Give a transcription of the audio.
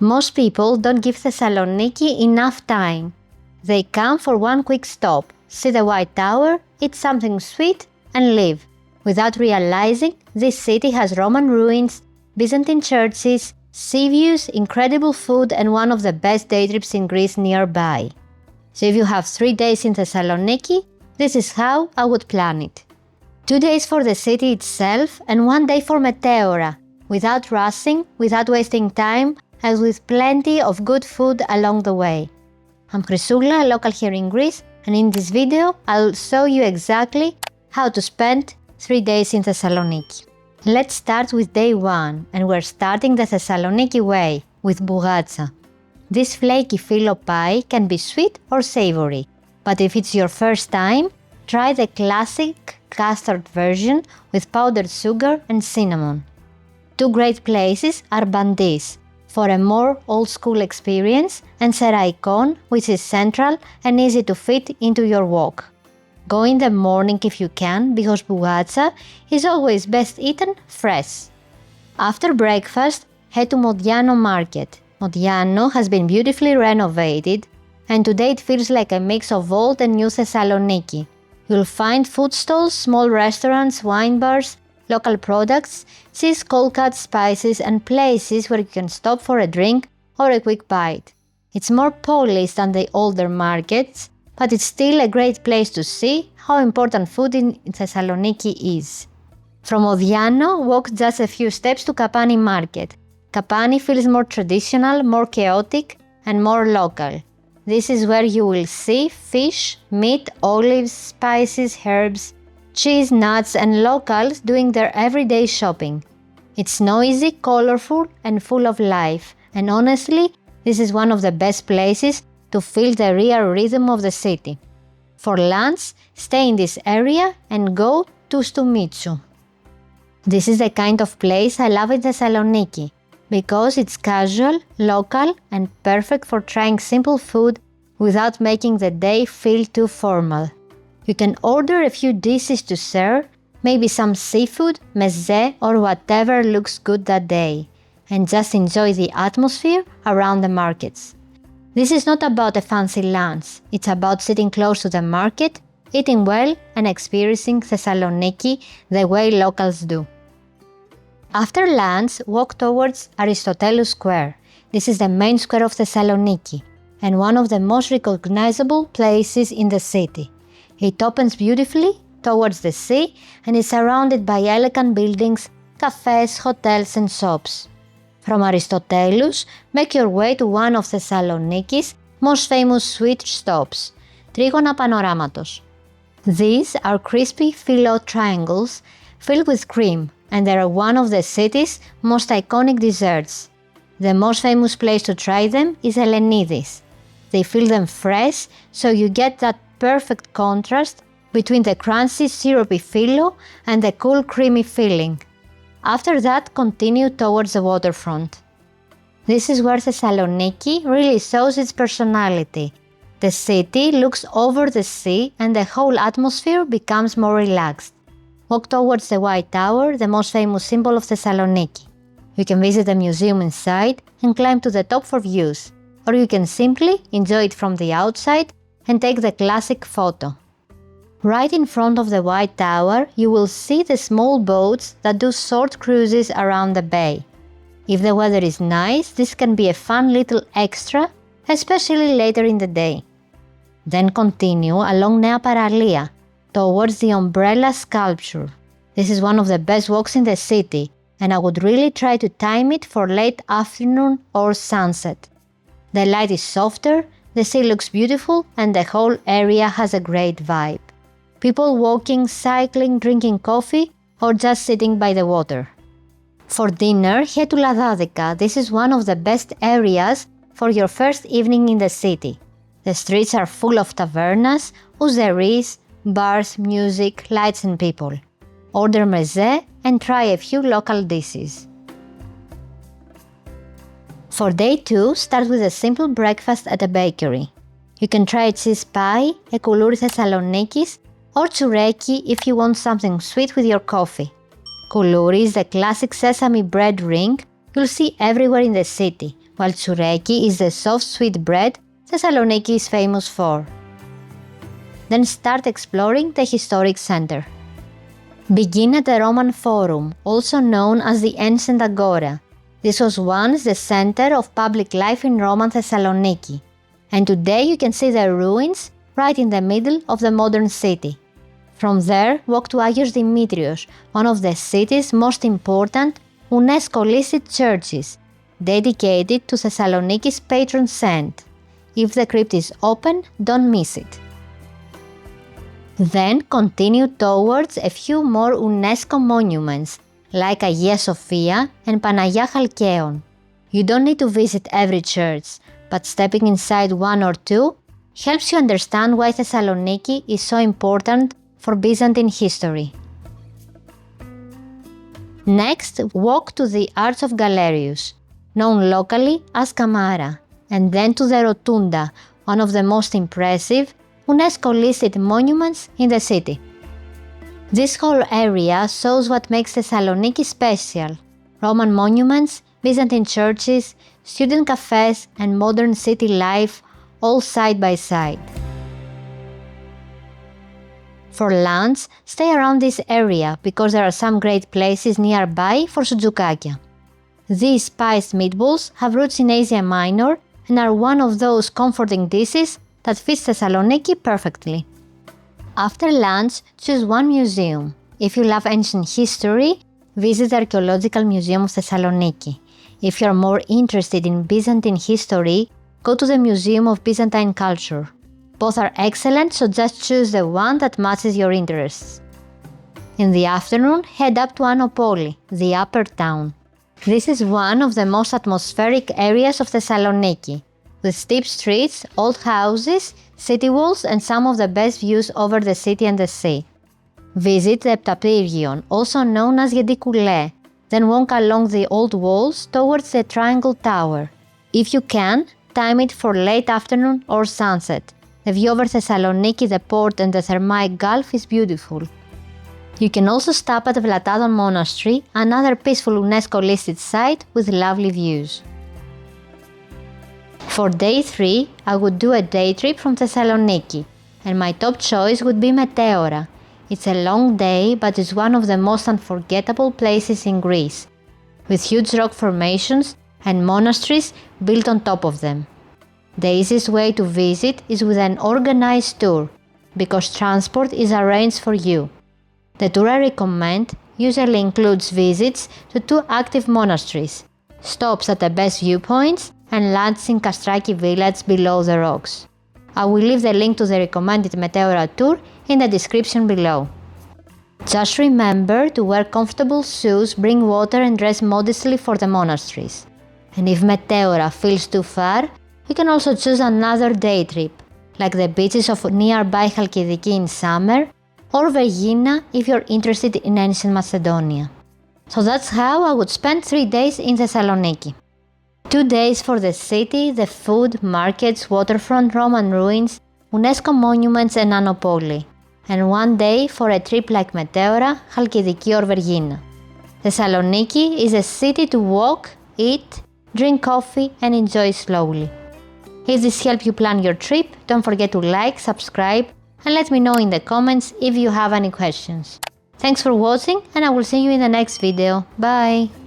Most people don't give Thessaloniki enough time. They come for one quick stop, see the White Tower, eat something sweet, and leave, without realizing this city has Roman ruins, Byzantine churches, sea views, incredible food, and one of the best day trips in Greece nearby. So if you have 3 days in Thessaloniki, this is how I would plan it. 2 days for the city itself and 1 day for Meteora, without rushing, without wasting time, and with plenty of good food along the way. I'm Chrysoula, a local here in Greece, and in this video I'll show you exactly how to spend 3 days in Thessaloniki. Let's start with day 1, and we're starting the Thessaloniki way, with bougatsa. This flaky filo pie can be sweet or savory, but if it's your first time, try the classic custard version with powdered sugar and cinnamon. 2 great places are Bandis, for a more old-school experience, and Seraikon, which is central and easy to fit into your walk. Go in the morning if you can, because bougatsa is always best eaten fresh. After breakfast, head to Modiano Market. Modiano has been beautifully renovated, and today it feels like a mix of old and new Thessaloniki. You'll find food stalls, small restaurants, wine bars, local products, cheese, cold cut spices, and places where you can stop for a drink or a quick bite. It's more polished than the older markets, but it's still a great place to see how important food in Thessaloniki is. From Modiano, walk just a few steps to Kapani Market. Kapani feels more traditional, more chaotic, and more local. This is where you will see fish, meat, olives, spices, herbs, cheese, nuts, and locals doing their everyday shopping. It's noisy, colorful, and full of life, and honestly, this is one of the best places to feel the real rhythm of the city. For lunch, stay in this area and go to Stumitsu. This is the kind of place I love in Thessaloniki, because it's casual, local, and perfect for trying simple food without making the day feel too formal. You can order a few dishes to serve, maybe some seafood, meze, or whatever looks good that day, and just enjoy the atmosphere around the markets. This is not about a fancy lunch, it's about sitting close to the market, eating well, and experiencing Thessaloniki the way locals do. After lunch, walk towards Aristotelou Square. This is the main square of Thessaloniki, and one of the most recognizable places in the city. It opens beautifully towards the sea and is surrounded by elegant buildings, cafes, hotels, and shops. From Aristotelous, make your way to one of Thessaloniki's most famous sweet stops, Trigona Panoramatos. These are crispy filo triangles filled with cream, and they are one of the city's most iconic desserts. The most famous place to try them is Elenides. They feel them fresh, so you get that perfect contrast between the crunchy syrupy filo and the cool creamy filling. After that, continue towards the waterfront. This is where Thessaloniki really shows its personality. The city looks over the sea and the whole atmosphere becomes more relaxed. Walk towards the White Tower, the most famous symbol of Thessaloniki. You can visit the museum inside and climb to the top for views, or you can simply enjoy it from the outside and take the classic photo. Right in front of the White Tower, you will see the small boats that do short cruises around the bay. If the weather is nice, this can be a fun little extra, especially later in the day. Then continue along Nea Paralia, towards the umbrella sculpture. This is one of the best walks in the city, and I would really try to time it for late afternoon or sunset. The light is softer, the sea looks beautiful, and the whole area has a great vibe. People walking, cycling, drinking coffee, or just sitting by the water. For dinner, head to Ladadica. This is one of the best areas for your first evening in the city. The streets are full of tavernas, ouzzeries, bars, music, lights and people. Order meze and try a few local dishes. For day 2, start with a simple breakfast at a bakery. You can try a cheese pie, a koulouri Thessalonikis, or tsoureki if you want something sweet with your coffee. Koulouri is the classic sesame bread ring you'll see everywhere in the city, while tsoureki is the soft sweet bread Thessaloniki is famous for. Then start exploring the historic center. Begin at the Roman Forum, also known as the Ancient Agora. This was once the center of public life in Roman Thessaloniki, and today you can see the ruins right in the middle of the modern city. From there, walk to Agios Dimitrios, one of the city's most important UNESCO-listed churches, dedicated to Thessaloniki's patron saint. If the crypt is open, don't miss it. Then continue towards a few more UNESCO monuments, like Agia Sophia and Panagia Chalkeon. You don't need to visit every church, but stepping inside one or two helps you understand why Thessaloniki is so important for Byzantine history. Next, walk to the Arch of Galerius, known locally as Kamara, and then to the Rotunda, one of the most impressive UNESCO-listed monuments in the city. This whole area shows what makes Thessaloniki special: Roman monuments, Byzantine churches, student cafes, and modern city life, all side by side. For lunch, stay around this area because there are some great places nearby for soujoukakia. These spiced meatballs have roots in Asia Minor and are one of those comforting dishes that fits Thessaloniki perfectly. After lunch, choose one museum. If you love ancient history, visit the Archaeological Museum of Thessaloniki. If you are more interested in Byzantine history, go to the Museum of Byzantine Culture. Both are excellent, so just choose the one that matches your interests. In the afternoon, head up to Anopoli, the upper town. This is one of the most atmospheric areas of Thessaloniki, with steep streets, old houses, city walls, and some of the best views over the city and the sea. Visit the Heptapyrgion, also known as Gedikoulé, then walk along the old walls towards the Triangle Tower. If you can, time it for late afternoon or sunset. The view over Thessaloniki, the port, and the Thermaic Gulf is beautiful. You can also stop at Vlatadon Monastery, another peaceful UNESCO-listed site with lovely views. For day 3, I would do a day trip from Thessaloniki, and my top choice would be Meteora. It's a long day, but it's one of the most unforgettable places in Greece, with huge rock formations and monasteries built on top of them. The easiest way to visit is with an organized tour, because transport is arranged for you. The tour I recommend usually includes visits to 2 active monasteries, stops at the best viewpoints, and lunch in Kastraki village below the rocks. I will leave the link to the recommended Meteora tour in the description below. Just remember to wear comfortable shoes, bring water, and dress modestly for the monasteries. And if Meteora feels too far, you can also choose another day trip, like the beaches of nearby Chalkidiki in summer, or Vergina if you're interested in ancient Macedonia. So that's how I would spend 3 days in Thessaloniki. 2 days for the city, the food, markets, waterfront, Roman ruins, UNESCO monuments, and Anopoli, and 1 day for a trip like Meteora, Chalkidiki, or Vergina. Thessaloniki is a city to walk, eat, drink coffee, and enjoy slowly. If this helped you plan your trip, don't forget to like, subscribe, and let me know in the comments if you have any questions. Thanks for watching, and I will see you in the next video. Bye!